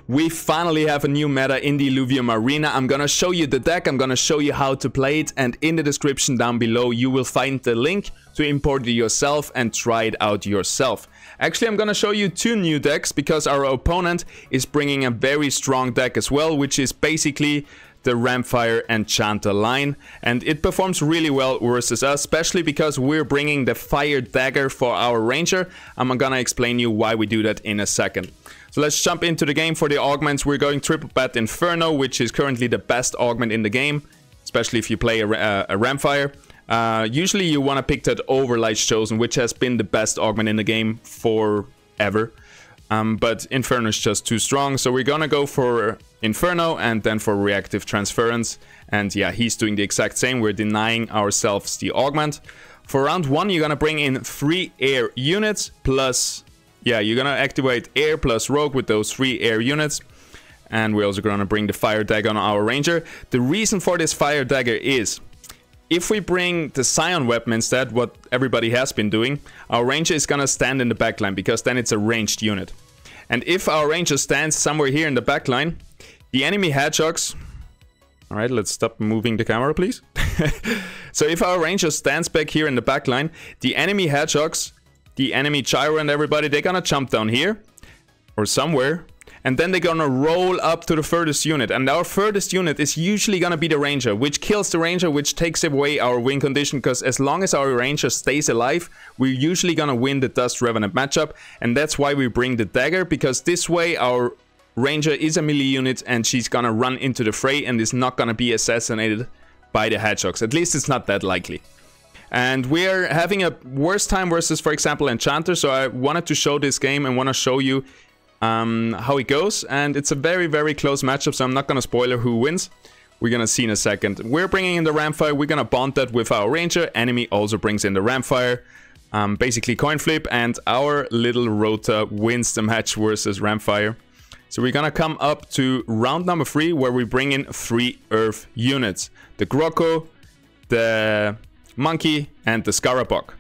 We finally have a new meta in the Illuvium Arena. I'm gonna show you the deck, I'm gonna show you how to play it, and in the description down below you will find the link to import it yourself and try it out yourself. Actually, I'm gonna show you two new decks because our opponent is bringing a very strong deck as well, which is basically the Rhamphyre Enchanter line, and it performs really well versus us, especially because we're bringing the Fire Dagger for our Ranger. I'm gonna explain you why we do that in a second. So let's jump into the game. For the augments, we're going triple bat Inferno, which is currently the best augment in the game, especially if you play a Rhamphyre. Usually you want to pick that over Light's Chosen, which has been the best augment in the game forever. But Inferno is just too strong, so we're gonna go for Inferno and then for Reactive Transference. And yeah, he's doing the exact same. We're denying ourselves the augment. For round 1, you're gonna bring in 3 air units plus... yeah, you're gonna activate air plus rogue with those 3 air units. And we're also gonna bring the Fire Dagger on our Ranger. The reason for this Fire Dagger is... if we bring the Scion weapon instead, what everybody has been doing, our Ranger is gonna stand in the backline, because then it's a ranged unit. And if our Ranger stands somewhere here in the backline, the enemy Hedgehogs... alright, let's stop moving the camera, please. So if our Ranger stands back here in the backline, the enemy Hedgehogs, the enemy Gyro and everybody, they're gonna jump down here, or somewhere. And then they're gonna roll up to the furthest unit. And our furthest unit is usually gonna be the Ranger, which kills the Ranger, which takes away our win condition. Because as long as our Ranger stays alive, we're usually gonna win the Dust Revenant matchup. And that's why we bring the Dagger, because this way our Ranger is a melee unit and she's gonna run into the fray and is not gonna be assassinated by the Hedgehogs. At least it's not that likely. And we're having a worse time versus, for example, Enchanter. So I wanted to show this game and want to show you how it goes, and it's a very, very close matchup, so I'm not gonna spoiler who wins. We're gonna see in a second. We're bringing in the Rhamphyre, we're gonna bond that with our Ranger. Enemy also brings in the Rhamphyre. Basically coin flip, and our little Rota wins the match versus Rhamphyre. So we're gonna come up to round number 3, where we bring in 3 Earth units. The Grocko, the Monkey, and the Scarabog.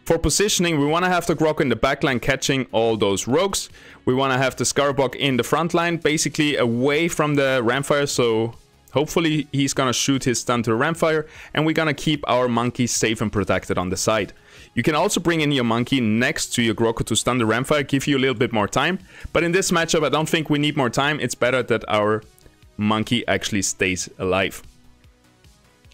For positioning, we want to have the Grocko in the backline catching all those rogues. We want to have the Scarabog in the front line, basically away from the Rhamphyre, so hopefully he's going to shoot his stun to the Rhamphyre, and we're going to keep our Monkey safe and protected on the side. You can also bring in your Monkey next to your Grocko to stun the Rhamphyre, give you a little bit more time. But in this matchup, I don't think we need more time. It's better that our Monkey actually stays alive.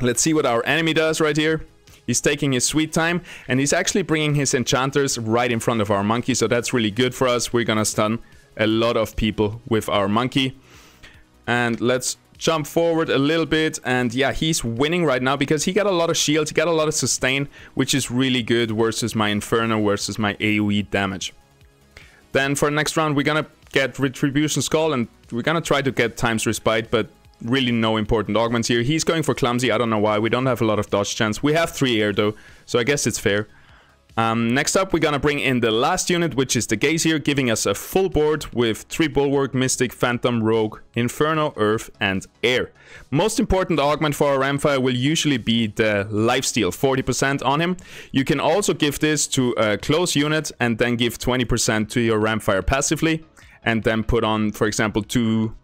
Let's see what our enemy does right here. He's taking his sweet time, and he's actually bringing his enchanters right in front of our Monkey, so that's really good for us. We're gonna stun a lot of people with our Monkey. And let's jump forward a little bit, and yeah, he's winning right now because he got a lot of shields, he got a lot of sustain, which is really good versus my Inferno, versus my AoE damage. Then for the next round, we're gonna get Retribution Skull, and we're gonna try to get Time's Respite, but really no important augments here. He's going for Clumsy, I don't know why. We don't have a lot of dodge chance. We have 3 air though, so I guess it's fair. Next up, we're gonna bring in the last unit, which is the Gazier, giving us a full board with 3 Bulwark, Mystic, Phantom, Rogue, Inferno, Earth, and Air. Most important augment for our Rhamphyre will usually be the Lifesteal, 40% on him. You can also give this to a close unit and then give 20% to your Rhamphyre passively, and then put on, for example, 2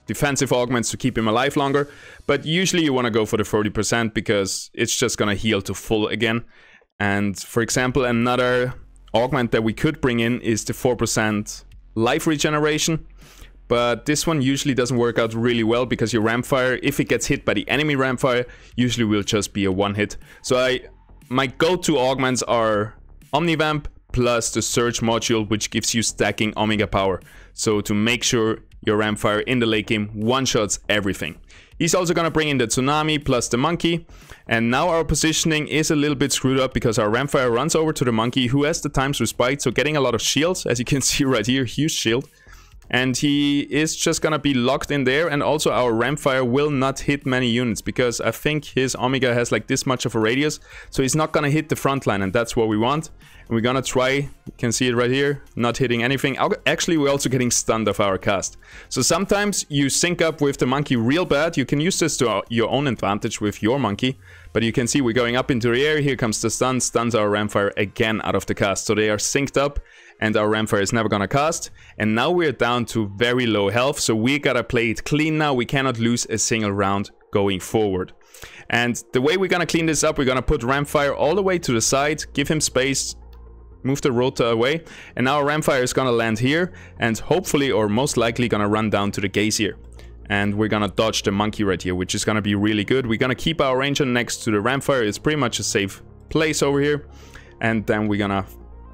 defensive augments to keep him alive longer. But usually you want to go for the 40% because it's just gonna heal to full again. And for example, another augment that we could bring in is the 4% life regeneration. But this one usually doesn't work out really well because your Rhamphyre, if it gets hit by the enemy Rhamphyre, usually will just be a 1-hit. So my go-to augments are Omnivamp plus the Surge module, which gives you stacking Omega power. So to make sure your Rhamphyre in the late game one-shots everything. He's also gonna bring in the Tsunami plus the Monkey. And now our positioning is a little bit screwed up because our Rhamphyre runs over to the Monkey, who has the Time's Respite, so getting a lot of shields, as you can see right here, huge shield. And he is just gonna be locked in there, and also our Rhamphyre will not hit many units because I think his Omega has like this much of a radius, so he's not gonna hit the front line, and that's what we want. And we're gonna try, you can see it right here, not hitting anything. Actually, we're also getting stunned off our cast. So sometimes you sync up with the Monkey real bad. You can use this to your own advantage with your Monkey, but you can see we're going up into the air. Here comes the stun, stuns our Rhamphyre again out of the cast. So they are synced up, and our Rhamphyre is never gonna cast. And now we're down to very low health, so we gotta play it clean now. We cannot lose a single round going forward. And the way we're gonna clean this up, we're gonna put Rhamphyre all the way to the side, give him space, move the Rota away, and now our Rhamphyre is gonna land here, and hopefully, or most likely, gonna run down to the Gazier. And we're gonna dodge the monkey right here, which is gonna be really good. We're gonna keep our ranger next to the Rhamphyre. It's pretty much a safe place over here. And then we're gonna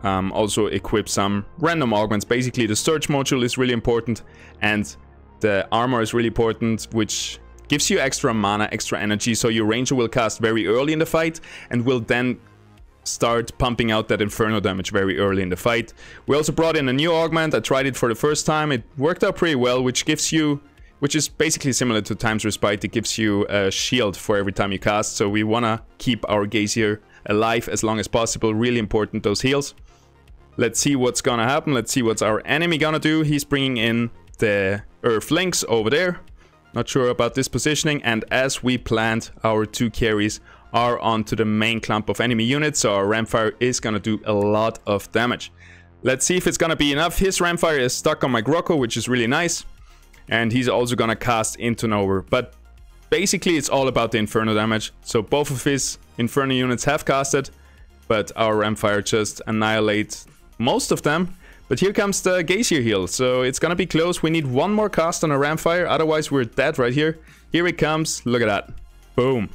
also equip some random augments. Basically, the Surge module is really important, and the armor is really important, which gives you extra mana, extra energy, so your ranger will cast very early in the fight and will then start pumping out that inferno damage very early in the fight. We also brought in a new augment. I tried it for the first time. It worked out pretty well, which is basically similar to Time's Respite. It gives you a shield for every time you cast, so we want to keep our Gazier alive as long as possible. Really important, those heals. Let's see what's gonna happen. Let's see what's our enemy gonna do. He's bringing in the Earthlings over there. Not sure about this positioning, and as we planned, our 2 carries are onto the main clump of enemy units, so our Rhamphyre is gonna do a lot of damage. Let's see if it's gonna be enough. His Rhamphyre is stuck on my Grocco, which is really nice, and he's also gonna cast into nowhere. But basically, it's all about the Inferno damage. So both of his Inferno units have casted, but our Rhamphyre just annihilates most of them. But here comes the Gazier heal, so it's gonna be close. We need 1 more cast on a Rhamphyre, otherwise we're dead right here. Here it comes, look at that. Boom.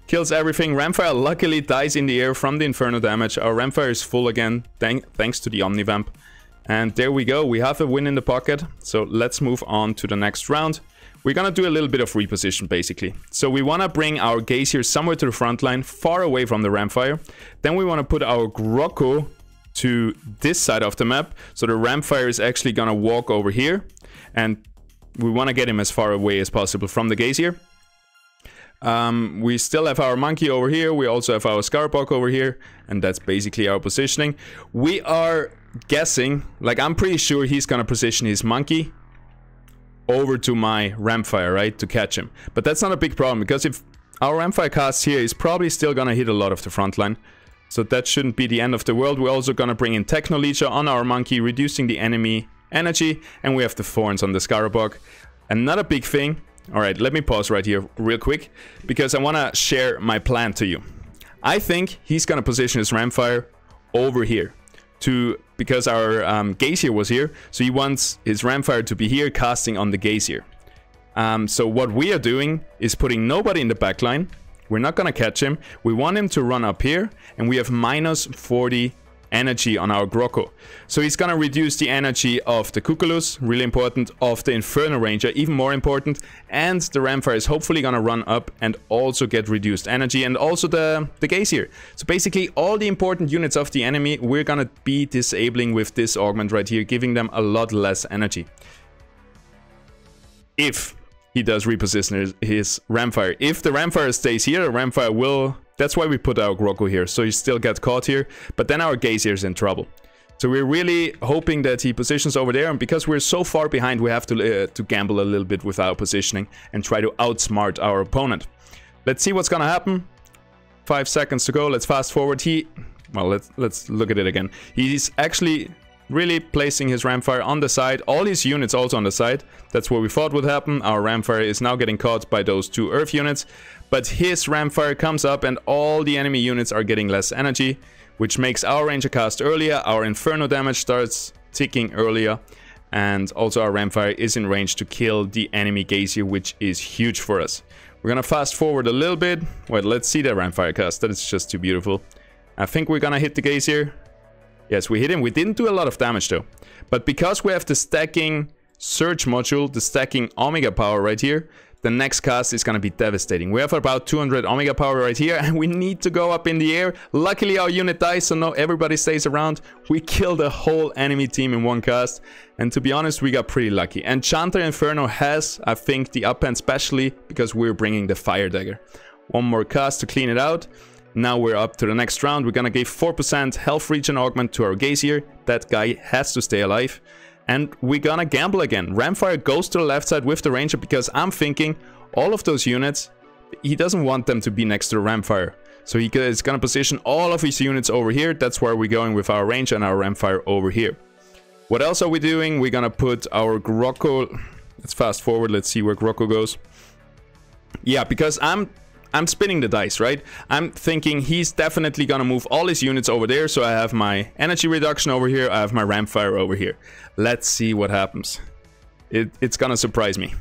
Kills everything. Rhamphyre luckily dies in the air from the Inferno damage. Our Rhamphyre is full again, thanks to the Omnivamp. And there we go, we have a win in the pocket. So let's move on to the next round. We're gonna do a little bit of reposition, basically. So we wanna bring our Gazier somewhere to the front line, far away from the Rhamphyre. Then we wanna put our Grocco to this side of the map, so the Rhamphyre is actually gonna walk over here, and we want to get him as far away as possible from the Gazier. We still have our monkey over here, we also have our Scarbok over here, and that's basically our positioning. We are guessing, like I'm pretty sure he's gonna position his monkey over to my Rhamphyre, right, to catch him. But that's not a big problem, because if our Rhamphyre casts here, he's probably still gonna hit a lot of the front line. So that shouldn't be the end of the world. We're also gonna bring in Technoleecher on our monkey, reducing the enemy energy, and we have the Thorns on the Scarbok. Another big thing. Alright, let me pause right here real quick, because I wanna share my plan to you. I think he's gonna position his Rhamphyre over here, because our Gazier was here, so he wants his Rhamphyre to be here, casting on the Gazier. So what we are doing is putting nobody in the backline. We're not gonna catch him. We want him to run up here, and we have minus 40 energy on our Grocco. So he's gonna reduce the energy of the Cuculus, really important, of the Inferno Ranger, even more important, and the Rhamphyre is hopefully gonna run up and also get reduced energy, and also the Gazier. So basically all the important units of the enemy we're gonna be disabling with this augment right here, giving them a lot less energy. If he does reposition his Rhamphyre. If the Rhamphyre stays here, the Rhamphyre will... That's why we put our Grocco here, so he still gets caught here, but then our Gazier is in trouble. So we're really hoping that he positions over there, and because we're so far behind, we have to gamble a little bit with our positioning and try to outsmart our opponent. Let's see what's gonna happen. 5 seconds to go, let's fast forward. Well, let's look at it again. He's actually really placing his Rhamphyre on the side, all his units also on the side. That's what we thought would happen. Our Rhamphyre is now getting caught by those 2 Earth units, but his Rhamphyre comes up and all the enemy units are getting less energy, which makes our Ranger cast earlier, our Inferno damage starts ticking earlier, and also our Rhamphyre is in range to kill the enemy Gazier, which is huge for us. We're gonna fast forward a little bit. Wait, let's see the Rhamphyre cast. That is just too beautiful. I think we're gonna hit the Gazier. Yes, we hit him. We didn't do a lot of damage though. But because we have the stacking Surge module, the stacking Omega power right here, the next cast is going to be devastating. We have about 200 Omega power right here, and we need to go up in the air. Luckily our unit dies, so no, everybody stays around. We killed the whole enemy team in one cast, and to be honest, we got pretty lucky. And Chanter Inferno has, I think, the upend, especially because we're bringing the Fire Dagger. One more cast to clean it out. Now we're up to the next round. We're gonna give 4% health regen augment to our Gazier. That guy has to stay alive. And we're gonna gamble again. Rhamphyre goes to the left side with the Ranger, because I'm thinking all of those units, he doesn't want them to be next to the Rhamphyre. So he is going to position all of his units over here. That's where we're going with our range and our Rhamphyre over here. What else are we doing? We're going to put our Grocko... Let's fast forward. Let's see where Grocko goes. Yeah, because I'm spinning the dice, right? I'm thinking he's definitely gonna move all his units over there, so I have my energy reduction over here, I have my Rhamphyre over here. Let's see what happens. It's gonna surprise me.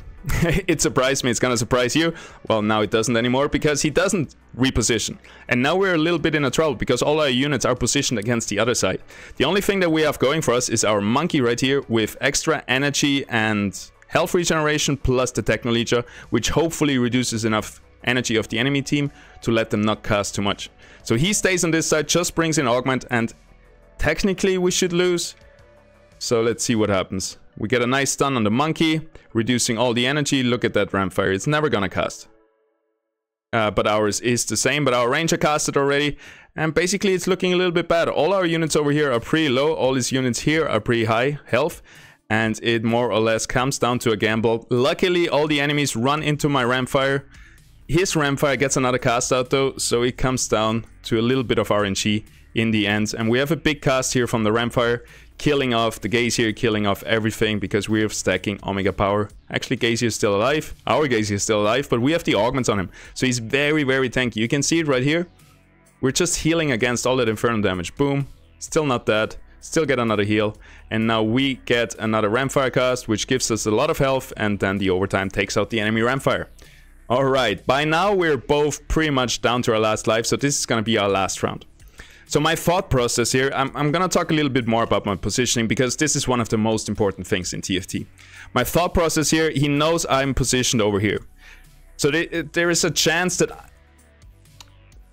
It surprised me, it's gonna surprise you. Well, now it doesn't anymore, because he doesn't reposition. And now we're a little bit in a trouble, because all our units are positioned against the other side. The only thing that we have going for us is our monkey right here, with extra energy and health regeneration, plus the Techno Leecher, which hopefully reduces enough energy of the enemy team to let them not cast too much. So he stays on this side, just brings in augment, and technically we should lose. So let's see what happens. We get a nice stun on the monkey, reducing all the energy. Look at that Rhamphyre, it's never gonna cast. But ours is the same, but our ranger casted already, and basically it's looking a little bit bad. All our units over here are pretty low, all his units here are pretty high health, and it more or less comes down to a gamble. Luckily all the enemies run into my Rhamphyre. His Rhamphyre gets another cast out though, so it comes down to a little bit of RNG in the end. And we have a big cast here from the Rhamphyre, killing off the Gazier, killing off everything, because we're stacking Omega power. Actually, Gazier is still alive. Our Gazier is still alive, but we have the augments on him. So he's very, very tanky. You can see it right here. We're just healing against all that Infernal damage. Boom. Still not dead. Still get another heal. And now we get another Rhamphyre cast, which gives us a lot of health, and then the overtime takes out the enemy Rhamphyre. Alright, by now we're both pretty much down to our last life, so this is gonna be our last round. So my thought process here, I'm gonna talk a little bit more about my positioning, because this is one of the most important things in TFT. My thought process here, he knows I'm positioned over here. So there is a chance that,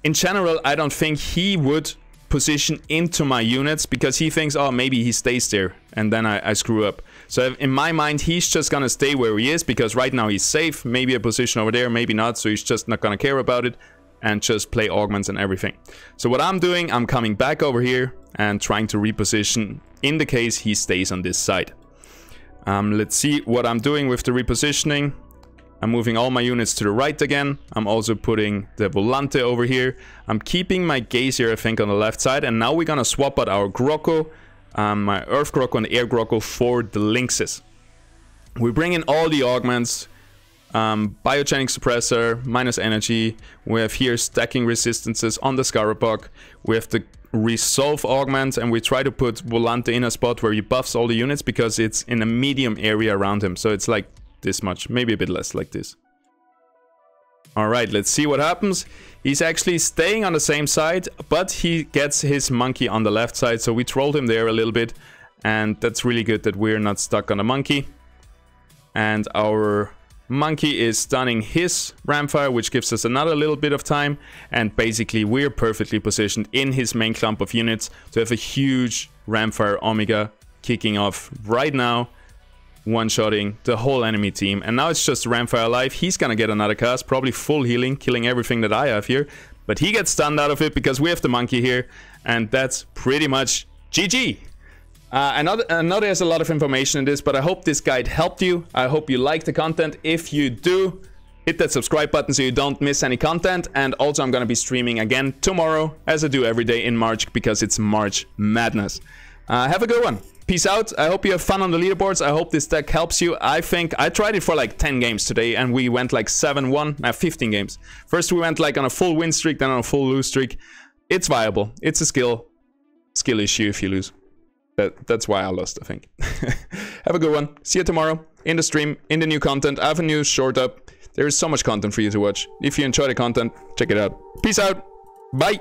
in general, I don't think he would position into my units, because he thinks, oh, maybe he stays there, and then I screw up. So in my mind, he's just gonna stay where he is, because right now he's safe. Maybe a position over there, maybe not, so he's just not gonna care about it and just play augments and everything. So what I'm doing, I'm coming back over here and trying to reposition in the case he stays on this side. Let's see what I'm doing with the repositioning. I'm moving all my units to the right again. I'm also putting the Volante over here. I'm keeping my Gazier, I think, on the left side, and now we're gonna swap out our Grocko, my Earth Grocko and Air Grocko, for the Lynxes. We bring in all the augments, Biogenic Suppressor, minus energy. We have here stacking resistances on the Scarabog. We have the Resolve augment, and we try to put Volante in a spot where he buffs all the units, because it's in a medium area around him. So it's like this much, maybe a bit less, like this. Alright, let's see what happens. He's actually staying on the same side, but he gets his monkey on the left side, so we trolled him there a little bit, and that's really good that we're not stuck on the monkey. And our monkey is stunning his Rhamphyre, which gives us another little bit of time, and basically we're perfectly positioned in his main clump of units to have a huge Rhamphyre Omega kicking off right now, one-shotting the whole enemy team. And now it's just Rhamphyre alive. He's gonna get another cast, probably full healing, killing everything that I have here, but he gets stunned out of it because we have the monkey here, and that's pretty much GG. I know there's a lot of information in this, but I hope this guide helped you. I hope you liked the content. If you do, hit that subscribe button so you don't miss any content. And also, I'm gonna be streaming again tomorrow, as I do every day in March, because it's March Madness. Have a good one. Peace out. I hope you have fun on the leaderboards. I hope this deck helps you. I think I tried it for like 10 games today, and we went like 7-1, 15 games. First we went like on a full win streak, then on a full lose streak. It's viable. It's a skill issue if you lose. That's why I lost, I think. Have a good one. See you tomorrow in the stream, in the new content. I have a new short up. There is so much content for you to watch. If you enjoy the content, check it out. Peace out. Bye.